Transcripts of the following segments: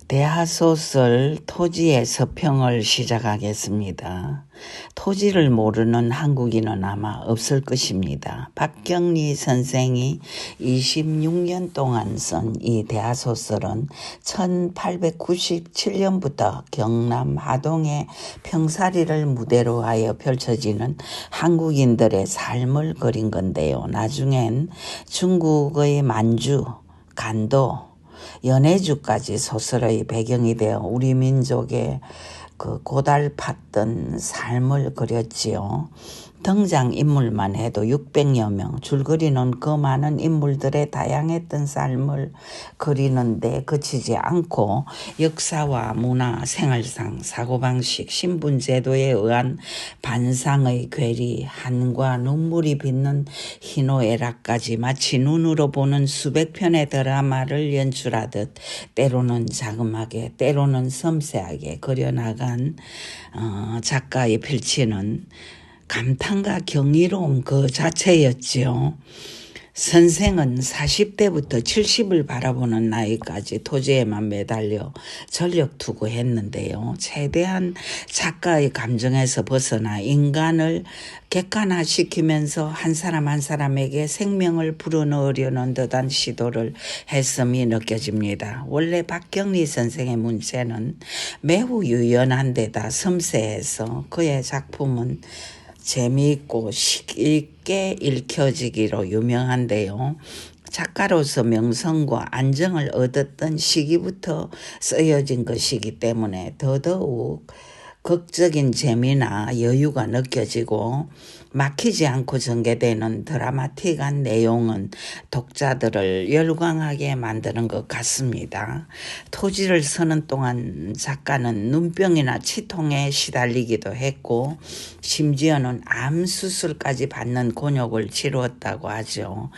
대하소설 토지의 서평을 시작하겠습니다. 토지를 모르는 한국인은 아마 없을 것입니다. 박경리 선생이 26년 동안 쓴 이 대하소설은 1897년부터 경남 하동의 평사리를 무대로 하여 펼쳐지는 한국인들의 삶을 그린 건데요. 나중엔 중국의 만주, 간도, 연해주까지 소설의 배경이 되어 우리 민족의 그 고달팠던 삶을 그렸지요. 등장인물만 해도 600여 명, 줄거리는 그 많은 인물들의 다양했던 삶을 그리는데 그치지 않고 역사와 문화, 생활상, 사고방식, 신분제도에 의한 반상의 괴리, 한과 눈물이 빚는 희노애락까지 마치 눈으로 보는 수백 편의 드라마를 연출하듯 때로는 자그마하게, 때로는 섬세하게 그려나간 작가의 펼치는 감탄과 경이로움 그 자체였지요. 선생은 40대부터 70을 바라보는 나이까지 토지에만 매달려 전력투구했는데요. 최대한 작가의 감정에서 벗어나 인간을 객관화시키면서 한 사람 한 사람에게 생명을 불어넣으려는 듯한 시도를 했음이 느껴집니다. 원래 박경리 선생의 문체는 매우 유연한 데다 섬세해서 그의 작품은 재미있고 쉽게 읽혀지기로 유명한데요. 작가로서 명성과 안정을 얻었던 시기부터 쓰여진 것이기 때문에 더더욱 극적인 재미나 여유가 느껴지고 막히지 않고 전개되는 드라마틱한 내용은 독자들을 열광하게 만드는 것 같습니다. 토지를 쓰는 동안 작가는 눈병이나 치통에 시달리기도 했고 심지어는 암 수술까지 받는 곤욕을 치루었다고 하죠.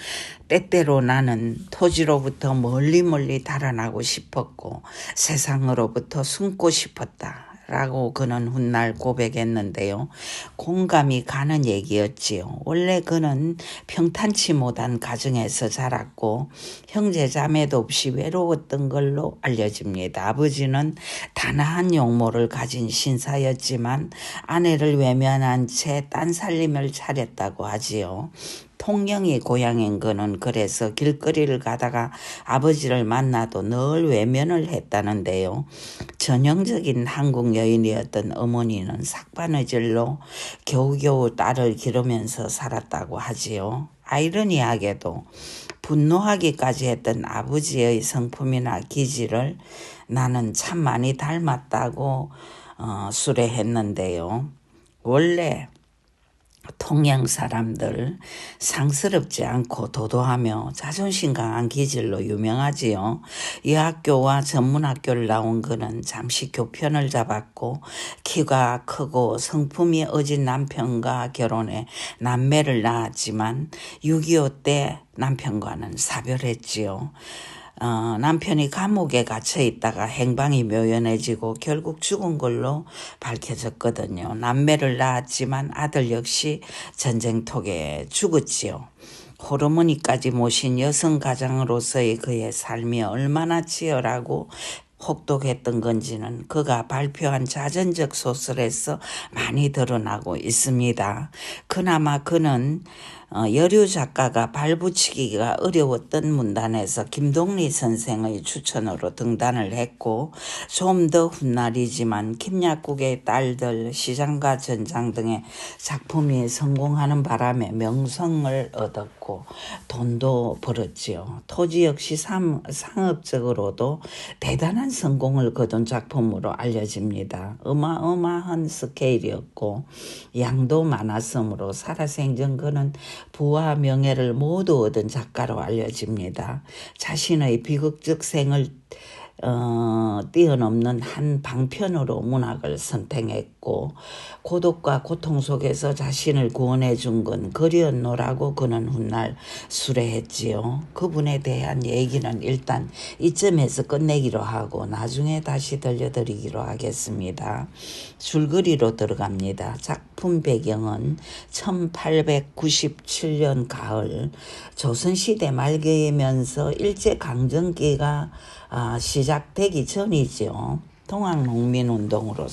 때때로 나는 토지로부터 멀리 달아나고 싶었고 세상으로부터 숨고 싶었다 라고 그는 훗날 고백했는데요. 공감이 가는 얘기였지요. 원래 그는 평탄치 못한 가정에서 자랐고 형제 자매도 없이 외로웠던 걸로 알려집니다. 아버지는 단아한 용모를 가진 신사였지만 아내를 외면한 채 딴 살림을 차렸다고 하지요. 통영이 고향인 그는 그래서 길거리를 가다가 아버지를 만나도 늘 외면을 했다는데요. 전형적인 한국 여인이었던 어머니는 삭바느질로 겨우겨우 딸을 기르면서 살았다고 하지요. 아이러니하게도 분노하기까지 했던 아버지의 성품이나 기질을 나는 참 많이 닮았다고 수레했는데요. 원래 통영 사람들 상스럽지 않고 도도하며 자존심 강한 기질로 유명하지요. 여학교와 전문학교를 나온 그는 잠시 교편을 잡았고 키가 크고 성품이 어진 남편과 결혼해 남매를 낳았지만 6.25 때 남편과는 사별했지요. 남편이 감옥에 갇혀 있다가 행방이 묘연해지고 결국 죽은 걸로 밝혀졌거든요. 남매를 낳았지만 아들 역시 전쟁통에 죽었지요. 호르몬이까지 모신 여성 가장으로서의 그의 삶이 얼마나 치열하고 혹독했던 건지는 그가 발표한 자전적 소설에서 많이 드러나고 있습니다. 그나마 그는 여류 작가가 발붙이기가 어려웠던 문단에서 김동리 선생의 추천으로 등단을 했고 좀 더 훗날이지만 김약국의 딸들, 시장가 전장 등의 작품이 성공하는 바람에 명성을 얻었고 돈도 벌었지요. 토지 역시 상업적으로도 대단한 성공을 거둔 작품으로 알려집니다. 어마어마한 스케일이었고 양도 많았으므로 살아생전 그는 부와 명예를 모두 얻은 작가로 알려집니다. 자신의 비극적 생을 뛰어넘는 한 방편으로 문학을 선택했고 고독과 고통 속에서 자신을 구원해 준 건 그리었노라고 그는 훗날 수레했지요. 그분에 대한 얘기는 일단 이쯤에서 끝내기로 하고 나중에 다시 들려드리기로 하겠습니다. 줄거리로 들어갑니다. 작품 배경은 1897년 가을 조선시대 말기면서 일제강점기가 시작되기 전이죠. 동학농민운동으로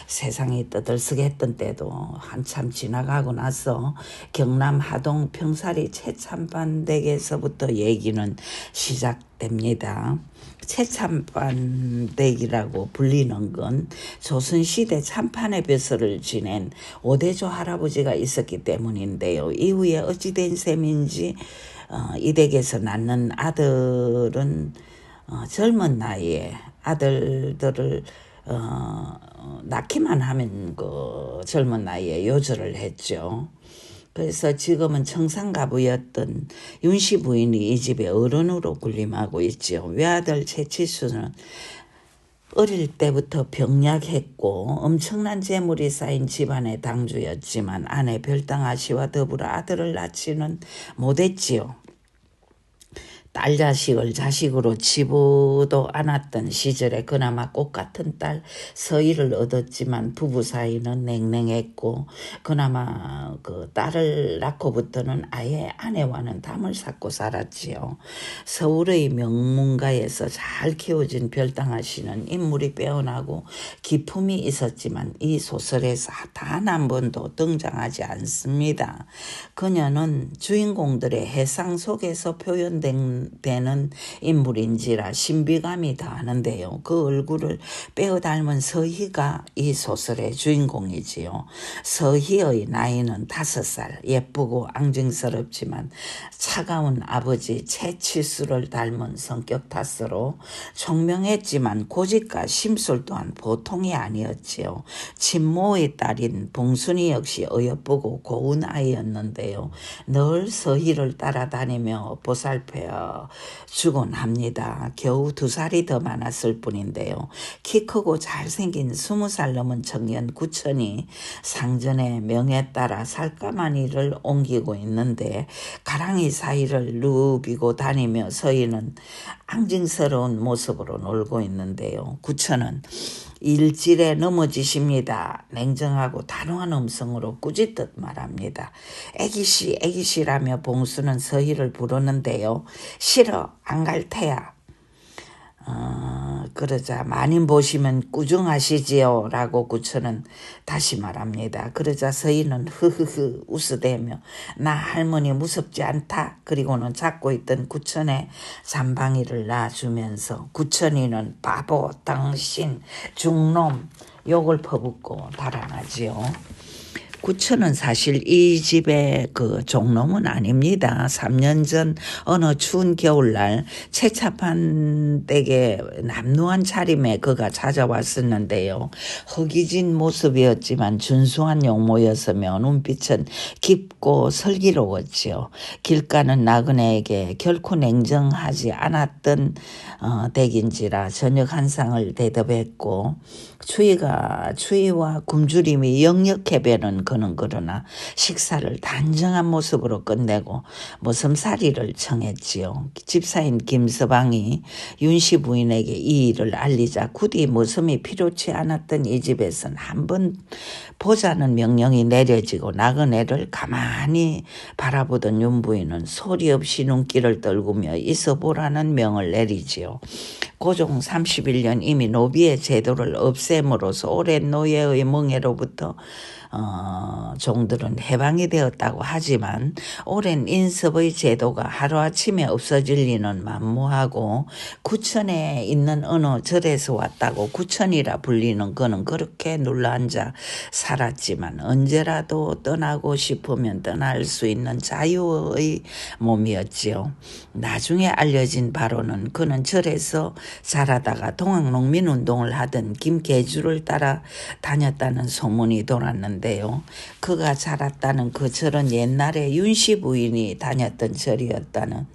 세상이 떠들썩했던 때도 한참 지나가고 나서 경남 하동 평사리 최참반댁에서부터 얘기는 시작됩니다. 최참반댁이라고 불리는 건 조선시대 참판의 벼슬을 지낸 오대조 할아버지가 있었기 때문인데요. 이후에 어찌된 셈인지 이 댁에서 낳는 아들은 젊은 나이에 아들들을 낳기만 하면 그 젊은 나이에 요절을 했죠. 그래서 지금은 청산가부였던 윤씨 부인이 이 집의 어른으로 군림하고 있죠. 외아들 최치수는 어릴 때부터 병약했고 엄청난 재물이 쌓인 집안의 당주였지만 아내 별당아 씨와 더불어 아들을 낳지는 못했지요. 딸 자식을 자식으로 치부도 않았던 시절에 그나마 꽃같은 딸 서희를 얻었지만 부부 사이는 냉랭했고 그나마 그 딸을 낳고부터는 아예 아내와는 담을 쌓고 살았지요. 서울의 명문가에서 잘 키워진 별당아 씨는 인물이 빼어나고 기품이 있었지만 이 소설에서 단 한 번도 등장하지 않습니다. 그녀는 주인공들의 해상 속에서 표현된 되는 인물인지라 신비감이 더하는데요. 그 얼굴을 빼어 닮은 서희가 이 소설의 주인공이지요. 서희의 나이는 5살, 예쁘고 앙증스럽지만 차가운 아버지 최치수를 닮은 성격 탓으로 총명했지만 고집과 심술 또한 보통이 아니었지요. 친모의 딸인 봉순이 역시 어여쁘고 고운 아이였는데요. 늘 서희를 따라다니며 보살펴 주곤 합니다. 겨우 2살이 더 많았을 뿐인데요. 키 크고 잘생긴 20살 넘은 청년 구천이 상전의 명에 따라 살까마니를 옮기고 있는데 가랑이 사이를 누비고 다니며 서희는 앙증스러운 모습으로 놀고 있는데요. 구천은 일질에 넘어지십니다. 냉정하고 단호한 음성으로 꾸짖듯 말합니다. 애기씨 애기씨라며 봉수는 서희를 부르는데요. 싫어 안 갈 테야. 그러자 마님 보시면 꾸중하시지요 라고 구천은 다시 말합니다. 그러자 서희는 흐흐흐 웃으대며 나 할머니 무섭지 않다. 그리고는 잡고 있던 구천의 잠방이를 놔주면서 구천이는 바보 당신 중놈 욕을 퍼붓고 달아나지요. 구천은 사실 이 집의 그 종놈은 아닙니다. 3년 전 어느 추운 겨울날 최차판 댁에 남루한 차림에 그가 찾아왔었는데요. 허기진 모습이었지만 준수한 용모였으며 눈빛은 깊고 슬기로웠지요. 길가는 나그네에게 결코 냉정하지 않았던 댁인지라 저녁 한 상을 대접했고 추위와 굶주림이 역력해 배는 그는 그러나 식사를 단정한 모습으로 끝내고 머슴살이를 청했지요. 집사인 김서방이 윤씨 부인에게 이 일을 알리자 굳이 머슴이 필요치 않았던 이 집에서는 한번 보자는 명령이 내려지고 나그네를 가만히 바라보던 윤 부인은 소리 없이 눈길을 떨구며 있어보라는 명을 내리지요. 고종 31년 이미 노비의 제도를 없앰으로써 오랜 노예의 멍에로부터 종들은 해방이 되었다고 하지만 오랜 인섭의 제도가 하루아침에 없어질 리는 만무하고 구천에 있는 어느 절에서 왔다고 구천이라 불리는 그는 그렇게 눌러앉아 살았지만 언제라도 떠나고 싶으면 떠날 수 있는 자유의 몸이었지요. 나중에 알려진 바로는 그는 절에서 자라다가 동학농민운동을 하던 김계주를 따라 다녔다는 소문이 돌았는데 그가 자랐다는 그 절은 옛날에 윤씨 부인이 다녔던 절이었다는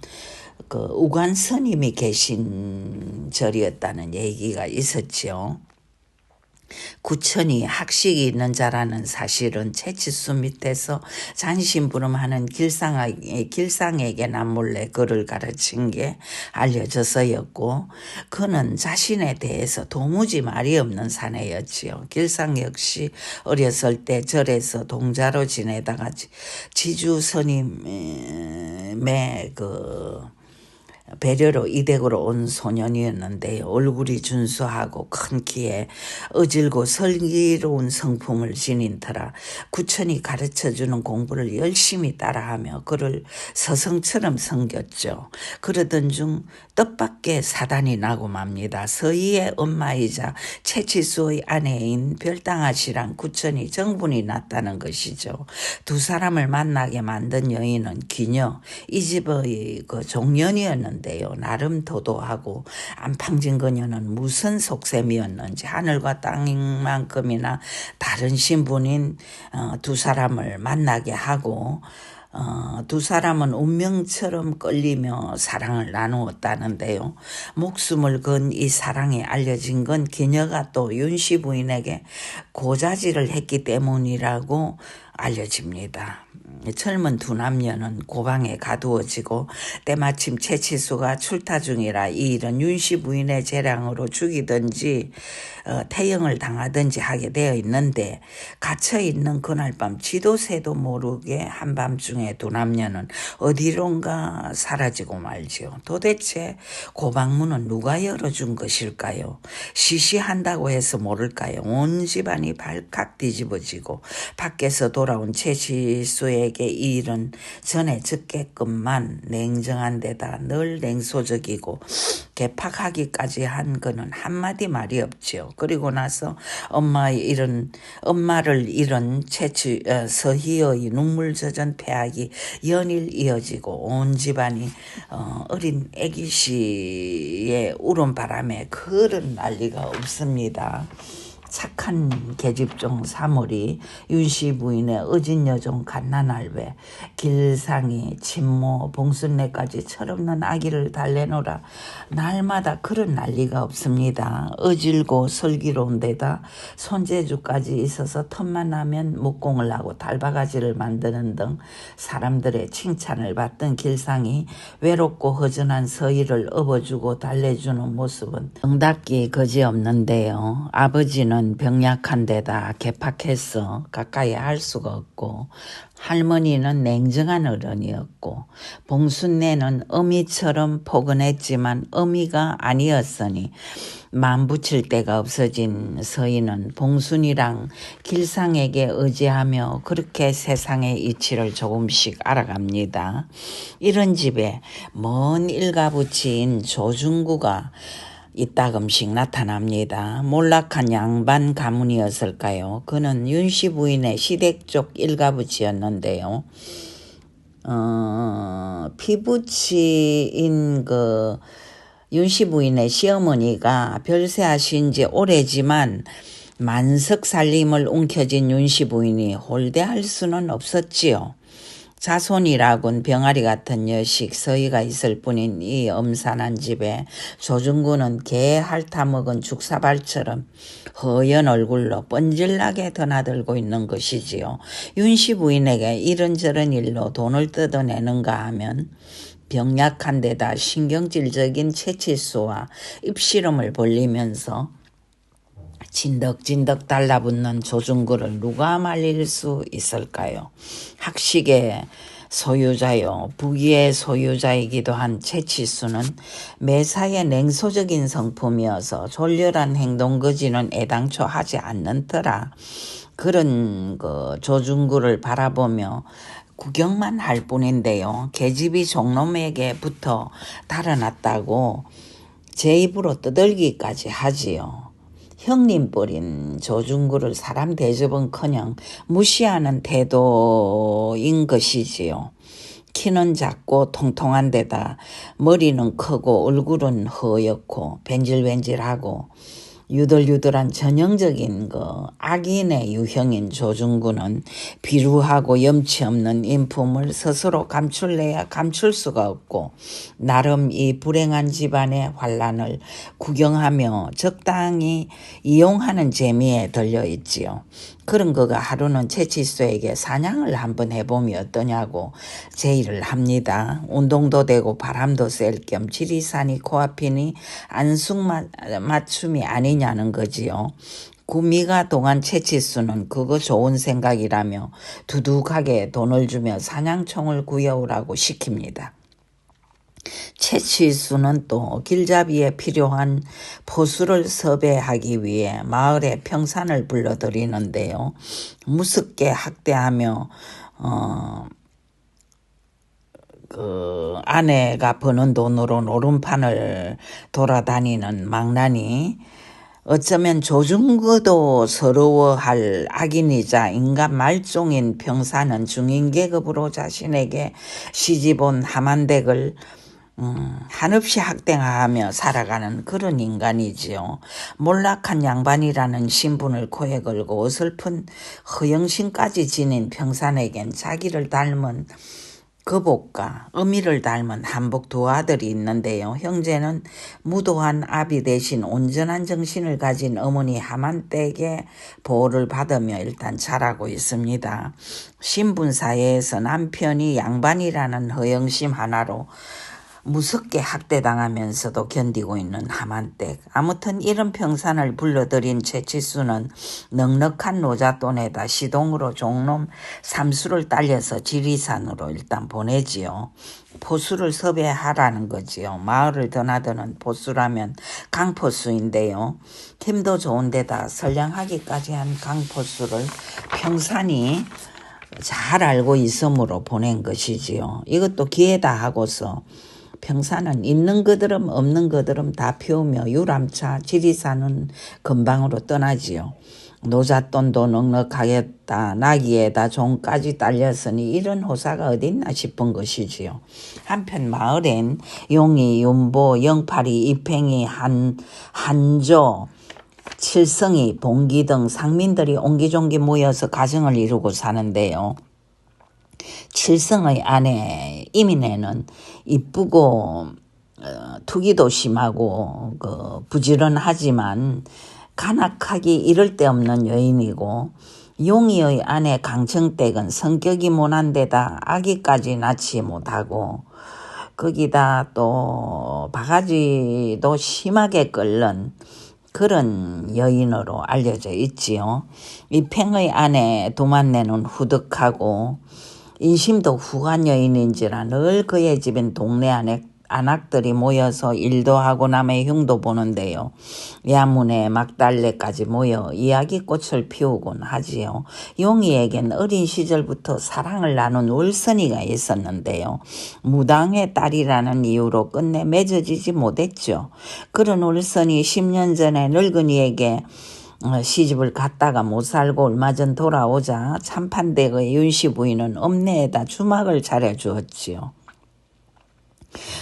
그 우관 스님이 계신 절이었다는 얘기가 있었지요. 구천이 학식이 있는 자라는 사실은 채치수 밑에서 잔심부름하는 길상에게 남몰래 그를 가르친 게 알려져서였고, 그는 자신에 대해서 도무지 말이 없는 사내였지요. 길상 역시 어렸을 때 절에서 동자로 지내다가 지주 스님의 배려로 이댁으로 온 소년이었는데, 얼굴이 준수하고 큰 키에 어질고 슬기로운 성품을 지닌 터라 구천이 가르쳐주는 공부를 열심히 따라하며 그를 서성처럼 섬겼죠. 그러던 중 뜻밖의 사단이 나고 맙니다. 서희의 엄마이자 채치수의 아내인 별당아 씨랑 구천이 정분이 났다는 것이죠. 두 사람을 만나게 만든 여인은 기녀, 이 집의 종년이었는데 나름 도도하고 안팡진 그녀는 무슨 속셈이었는지 하늘과 땅만큼이나 다른 신분인 두 사람을 만나게 하고, 두 사람은 운명처럼 끌리며 사랑을 나누었다는데요. 목숨을 건 이 사랑이 알려진 건 기녀가 또 윤씨 부인에게 고자질을 했기 때문이라고 알려집니다. 젊은 두 남녀는 고방에 가두어지고 때마침 채치수가 출타 중이라 이 일은 윤씨 부인의 재량으로 죽이든지 태형을 당하든지 하게 되어 있는데, 갇혀있는 그날 밤 지도새도 모르게 한밤중에 두 남녀는 어디론가 사라지고 말지요. 도대체 고방문은 누가 열어준 것일까요? 시시한다고 해서 모를까요? 온 집안이 발칵 뒤집어지고 밖에서 돌아온 채치수에게 이 일은 전에 듣게끔만 냉정한 데다 늘 냉소적이고 개팍하기까지 한 그는 한마디 말이 없지요. 그리고 나서 엄마를 잃은 서희의 눈물 젖은 태악이 연일 이어지고 온 집안이 어린 애기씨의 울음바람에 그런 난리가 없습니다. 착한 계집종 사물이 윤씨 부인의 어진 여종 갓난알배, 길상이, 친모, 봉순내까지 철없는 아기를 달래노라 날마다 그런 난리가 없습니다. 어질고 슬기로운 데다 손재주까지 있어서 틈만 나면 목공을 하고 달바가지를 만드는 등 사람들의 칭찬을 받던 길상이 외롭고 허전한 서희를 업어주고 달래주는 모습은 정답기 그지없는데요. 아버지는 병약한 데다 개팍해서 가까이 할 수가 없고, 할머니는 냉정한 어른이었고, 봉순내는 어미처럼 포근했지만 어미가 아니었으니 맘 붙일 데가 없어진 서희는 봉순이랑 길상에게 의지하며 그렇게 세상의 이치를 조금씩 알아갑니다. 이런 집에 먼 일가부치인 조중구가 이따금씩 나타납니다. 몰락한 양반 가문이었을까요? 그는 윤씨 부인의 시댁 쪽 일가부치였는데요. 피부치인 윤씨 부인의 시어머니가 별세하신 지 오래지만 만석 살림을 움켜쥔 윤씨 부인이 홀대할 수는 없었지요. 자손이라곤 병아리 같은 여식 서희가 있을 뿐인 이 엄산한 집에 조중구는 개 핥아먹은 죽사발처럼 허연 얼굴로 뻔질나게 드나들고 있는 것이지요. 윤씨 부인에게 이런저런 일로 돈을 뜯어내는가 하면 병약한 데다 신경질적인 채치수와 입씨름을 벌리면서 진덕진덕 달라붙는 조중구를 누가 말릴 수 있을까요? 학식의 소유자요, 부귀의 소유자이기도 한 채치수는 매사에 냉소적인 성품이어서 졸렬한 행동거지는 애당초 하지 않는 터라 그런 조중구를 바라보며 구경만 할 뿐인데요. 계집이 종놈에게부터 달아났다고 제 입으로 떠들기까지 하지요. 형님 뻘인 조중구를 사람 대접은커녕 무시하는 태도인 것이지요. 키는 작고 통통한 데다 머리는 크고 얼굴은 허옇고 벤질벤질하고 유들유들한 전형적인 악인의 유형인 조중구는 비루하고 염치 없는 인품을 스스로 감출래야 감출 수가 없고 나름 이 불행한 집안의 환란을 구경하며 적당히 이용하는 재미에 들려 있지요. 그런 그가 하루는 채치수에게 사냥을 한번 해보면 어떠냐고 제의를 합니다. 운동도 되고 바람도 쐴 겸 지리산이 코앞이니 안숙맞춤이 아니냐는 거지요. 구미가 동안 채치수는 그거 좋은 생각이라며 두둑하게 돈을 주며 사냥총을 구해오라고 시킵니다. 채취수는 또 길잡이에 필요한 포수를 섭외하기 위해 마을에 평산을 불러들이는데요. 무섭게 학대하며 아내가 버는 돈으로 노름판을 돌아다니는 망나니 어쩌면 조중구도 서러워할 악인이자 인간 말종인 평사는 중인계급으로 자신에게 시집온 함한댁을 한없이 학대하며 살아가는 그런 인간이지요. 몰락한 양반이라는 신분을 코에 걸고 어설픈 허영심까지 지닌 평산에겐 자기를 닮은 거복과 어미를 닮은 한복 두 아들이 있는데요. 형제는 무도한 아비 대신 온전한 정신을 가진 어머니 함한댁의 보호를 받으며 일단 자라고 있습니다. 신분사회에서 남편이 양반이라는 허영심 하나로 무섭게 학대당하면서도 견디고 있는 함한댁. 아무튼 이런 평산을 불러들인 채치수는 넉넉한 노잣돈에다 시동으로 종놈 3수를 딸려서 지리산으로 일단 보내지요. 포수를 섭외하라는 거지요. 마을을 드나드는 포수라면 강포수인데요. 힘도 좋은데다 선량하기까지 한 강포수를 평산이 잘 알고 있으므로 보낸 것이지요. 이것도 기회다 하고서 평산은 있는 그들음 없는 그들음 다 피우며 유람차 지리산은 금방으로 떠나지요. 노잣돈도 넉넉하겠다. 나귀에다 종까지 딸렸으니 이런 호사가 어딨나 싶은 것이지요. 한편 마을엔 용이, 윤보, 영팔이, 이팽이, 한조, 칠성이, 봉기 등 상민들이 옹기종기 모여서 가정을 이루고 사는데요. 칠성의 아내 이민애는 이쁘고 투기도 심하고 부지런하지만 간악하기 이를 데 없는 여인이고 용이의 아내 강청댁은 성격이 모난 데다 아기까지 낳지 못하고 거기다 또 바가지도 심하게 끓는 그런 여인으로 알려져 있지요. 이팽의 아내 두만내는 후득하고 인심도 후한 여인인지라 늘 그의 집엔 동네 안악들이 모여서 일도 하고 남의 흉도 보는데요. 야문에 막달래까지 모여 이야기꽃을 피우곤 하지요. 용이에겐 어린 시절부터 사랑을 나눈 월선이가 있었는데요. 무당의 딸이라는 이유로 끝내 맺어지지 못했죠. 그런 월선이 10년 전에 늙은이에게 시집을 갔다가 못 살고 얼마 전 돌아오자 참판댁의 윤씨 부인은 엄내에다 주막을 차려주었지요.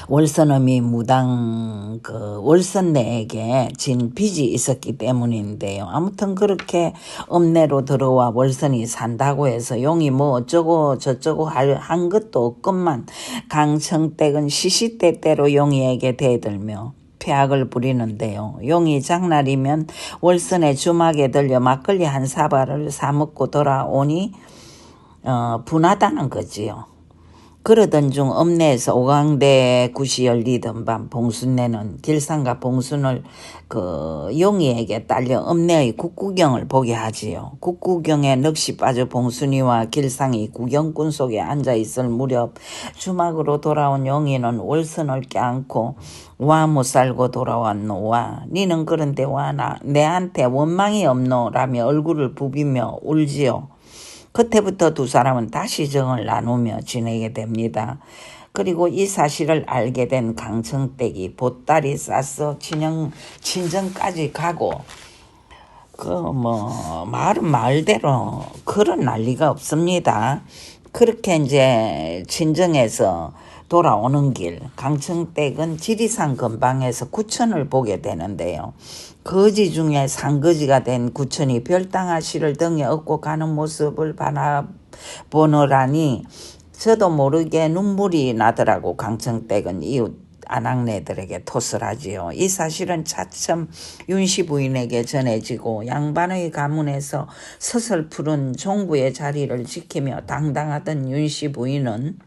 월선엄이 무당 월선내에게 진 빚이 있었기 때문인데요. 아무튼 그렇게 엄내로 들어와 월선이 산다고 해서 용이 뭐 어쩌고 저쩌고 한 것도 없건만 강청댁은 시시때때로 용이에게 대들며 폐악을 부리는데요. 용이 장날이면 월선의 주막에 들려 막걸리 한 사발을 사먹고 돌아오니 분하다는 거지요. 그러던 중 읍내에서 오강대 굿이 열리던 밤 봉순내는 길상과 봉순을 용이에게 딸려 읍내의 국구경을 보게 하지요. 국구경에 넋이 빠져 봉순이와 길상이 구경꾼 속에 앉아있을 무렵 주막으로 돌아온 용이는 월선을 껴안고 와 못 살고 돌아왔노와 니는 그런데 와 내한테 원망이 없노 라며 얼굴을 부비며 울지요. 그때부터 두 사람은 다시 정을 나누며 지내게 됩니다. 그리고 이 사실을 알게 된 강청댁이 보따리 싸서 친정까지 가고 마을은 마을대로 그런 난리가 없습니다. 그렇게 이제 친정에서 돌아오는 길 강청댁은 지리산 근방에서 구천을 보게 되는데요. 거지 중에 산거지가 된 구천이 별당아씨를 등에 업고 가는 모습을 바라보느라니 저도 모르게 눈물이 나더라고. 강청댁은 이웃 아낙네들에게 토스를 하지요. 이 사실은 차츰 윤씨 부인에게 전해지고 양반의 가문에서 서슬푸른 종부의 자리를 지키며 당당하던 윤씨 부인은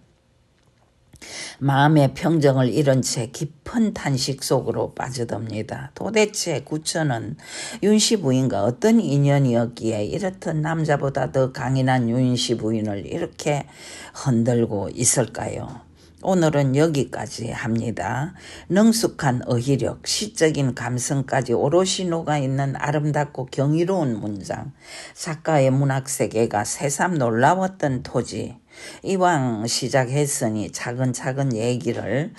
마음의 평정을 잃은 채 깊은 탄식 속으로 빠져듭니다. 도대체 구천은 윤씨 부인과 어떤 인연이었기에 이렇듯 남자보다 더 강인한 윤씨 부인을 이렇게 흔들고 있을까요? 오늘은 여기까지 합니다. 능숙한 어휘력, 시적인 감성까지 오롯이 녹아있는 아름답고 경이로운 문장, 작가의 문학세계가 새삼 놀라웠던 토지. 이왕 시작했으니 차근차근 얘기를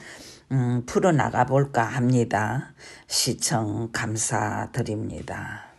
풀어나가 볼까 합니다. 시청 감사드립니다.